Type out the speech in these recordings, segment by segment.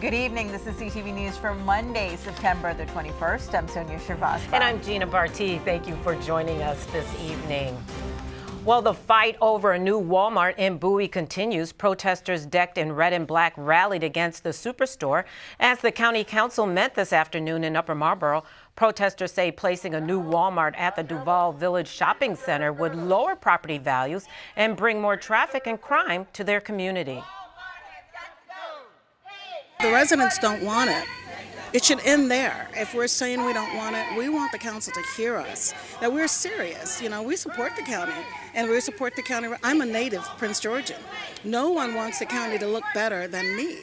Good evening. This is CTV News for Monday, September the 21st. I'm Sonia Shrivastava. And I'm Gina Bartee. Thank you for joining us this evening. Well, the fight over a new Wal-Mart in Bowie continues. Protesters decked in red and black rallied against the superstore as the county council met this afternoon in Upper Marlboro. Protesters say placing a new Wal-Mart at the DuVall Village Shopping Center would lower property values and bring more traffic and crime to their community. The residents don't want it. It should end there. If we're saying we don't want it, we want the council to hear us, that we're serious. You know, we support the county, and we support the county. I'm a native Prince Georgian. No one wants the county to look better than me,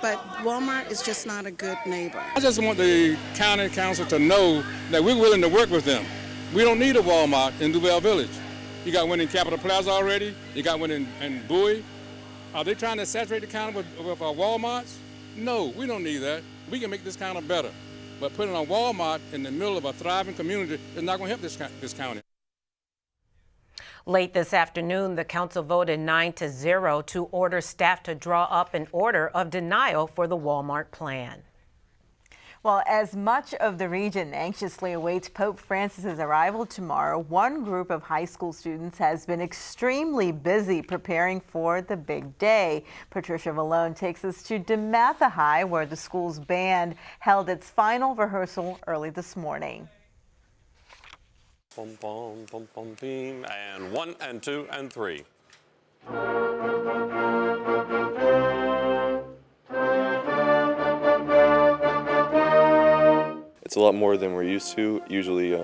but Walmart is just not a good neighbor. I just want the county council to know that we're willing to work with them. We don't need a Walmart in DuVall Village. You got one in Capitol Plaza already. You got one in Bowie. Are they trying to saturate the county with Walmarts? No, we don't need that. We can make this county better. But putting a Walmart in the middle of a thriving community is not going to help this county. Late this afternoon, the council voted 9-0 to order staff to draw up an order of denial for the Wal-Mart plan. Well, as much of the region anxiously awaits Pope Francis's arrival tomorrow, one group of high school students has been extremely busy preparing for the big day. Patricia Vallone takes us to DeMatha High, where the school's band held its final rehearsal early this morning. Bum, bum, bum, bum, beam, and 1 and 2 and 3. It's a lot more than we're used to. Usually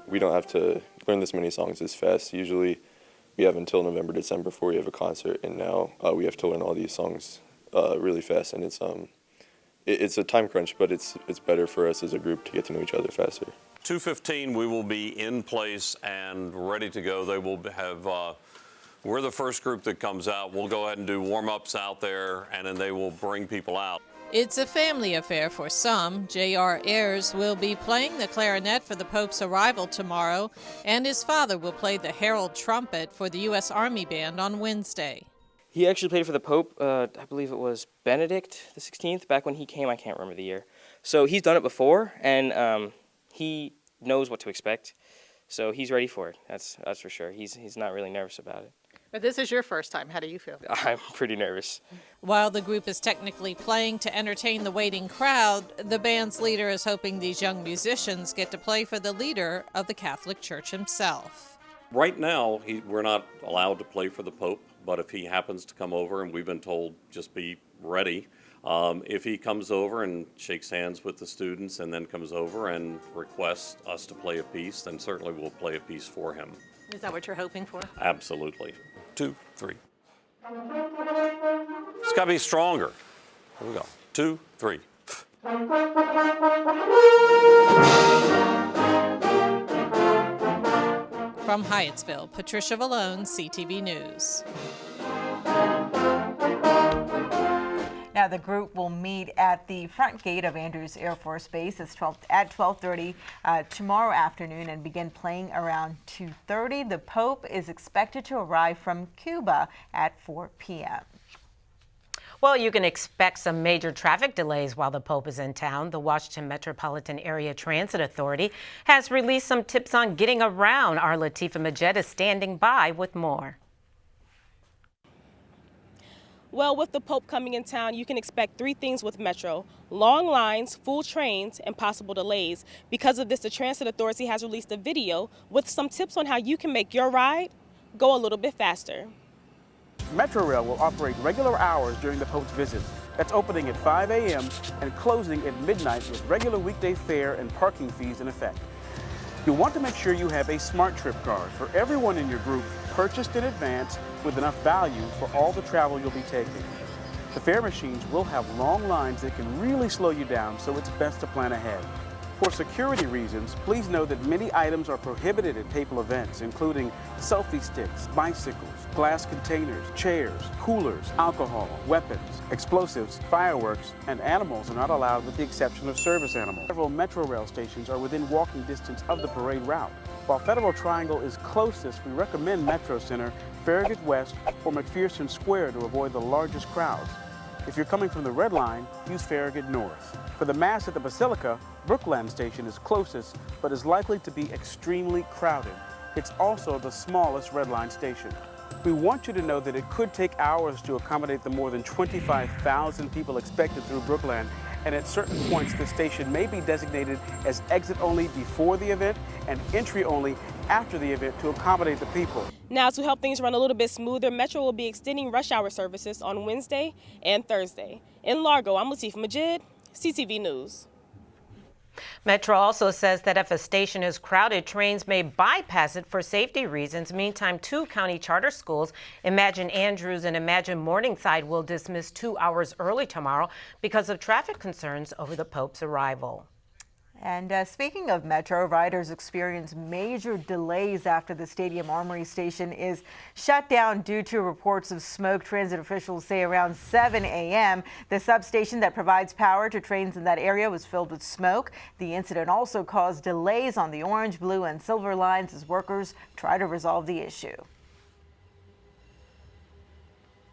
we don't have to learn this many songs as fast. Usually we have until November, December before we have a concert, and now we have to learn all these songs really fast, and it's a time crunch, but it's better for us as a group to get to know each other faster. 2:15 we will be in place and ready to go. They will have, we're the first group that comes out. We'll go ahead and do warm-ups out there, and then they will bring people out. It's a family affair for some. J.R. Ayers will be playing the clarinet for the Pope's arrival tomorrow, and his father will play the herald trumpet for the U.S. Army Band on Wednesday. He actually played for the Pope, I believe it was Benedict the 16th, back when he came. I can't remember the year. So he's done it before, and he knows what to expect. So he's ready for it, that's for sure. He's not really nervous about it. But this is your first time. How do you feel? I'm pretty nervous. While the group is technically playing to entertain the waiting crowd, the band's leader is hoping these young musicians get to play for the leader of the Catholic Church himself. Right now, we're not allowed to play for the Pope, but if he happens to come over, and we've been told just be ready, if he comes over and shakes hands with the students and then comes over and requests us to play a piece, then certainly we'll play a piece for him. Is that what you're hoping for? Absolutely. 2, 3. It's got to be stronger. Here we go. 2, 3. From Hyattsville, Patricia Vallone, CTV News. Now, the group will meet at the front gate of Andrews Air Force Base at 12:30 tomorrow afternoon and begin playing around 2:30. The Pope is expected to arrive from Cuba at 4 p.m. Well, you can expect some major traffic delays while the Pope is in town. The Washington Metropolitan Area Transit Authority has released some tips on getting around. Our Latifah Majed is standing by with more. Well, with the Pope coming in town, you can expect 3 things with Metro: long lines, full trains, and possible delays. Because of this, the Transit Authority has released a video with some tips on how you can make your ride go a little bit faster. Metrorail will operate regular hours during the Pope's visit. That's opening at 5 a.m. and closing at midnight with regular weekday fare and parking fees in effect. You'll want to make sure you have a Smart Trip card for everyone in your group, purchased in advance with enough value for all the travel you'll be taking. The fare machines will have long lines that can really slow you down, so it's best to plan ahead. For security reasons, please know that many items are prohibited at papal events, including selfie sticks, bicycles, glass containers, chairs, coolers, alcohol, weapons, explosives, fireworks, and animals are not allowed with the exception of service animals. Several Metro rail stations are within walking distance of the parade route. While Federal Triangle is closest, we recommend Metro Center, Farragut West, or McPherson Square to avoid the largest crowds. If you're coming from the Red Line, use Farragut North. For the Mass at the Basilica, Brookland Station is closest, but is likely to be extremely crowded. It's also the smallest Red Line station. We want you to know that it could take hours to accommodate the more than 25,000 people expected through Brookland, and at certain points the station may be designated as exit only before the event and entry only after the event to accommodate the people. Now, to help things run a little bit smoother, Metro will be extending rush hour services on Wednesday and Thursday. In Largo, I'm Latifah Majid, CTV News. Metro also says that if a station is crowded, trains may bypass it for safety reasons. Meantime, 2 county charter schools, Imagine Andrews and Imagine Morningside, will dismiss 2 hours early tomorrow because of traffic concerns over the Pope's arrival. And speaking of Metro, riders experienced major delays after the Stadium Armory station is shut down due to reports of smoke. Transit officials say around 7 a.m. the substation that provides power to trains in that area was filled with smoke. The incident also caused delays on the orange, blue, and silver lines as workers try to resolve the issue.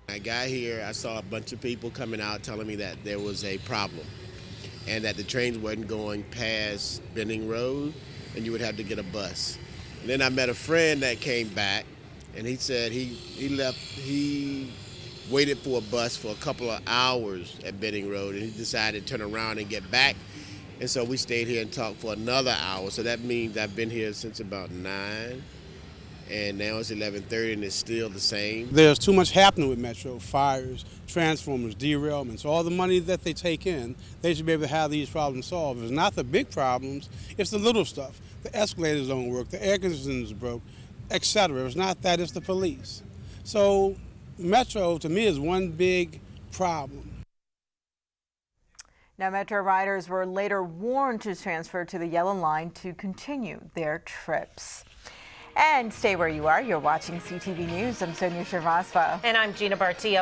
I got here, I saw a bunch of people coming out telling me that there was a problem and that the trains wasn't going past Benning Road and you would have to get a bus. And then I met a friend that came back and he said he waited for a bus for a couple of hours at Benning Road and he decided to turn around and get back. And so we stayed here and talked for another hour. So that means I've been here since about 9. And now it's 11:30 and it's still the same. There's too much happening with Metro: fires, transformers, derailments. All the money that they take in, they should be able to have these problems solved. It's not the big problems, it's the little stuff. The escalators don't work, the air conditioners broke, etc. It's not that, it's the police. So Metro, to me, is one big problem. Now, Metro riders were later warned to transfer to the Yellow Line to continue their trips. And stay where you are. You're watching CTV News. I'm Sonia Shrivastava. And I'm Gina Bartee. Up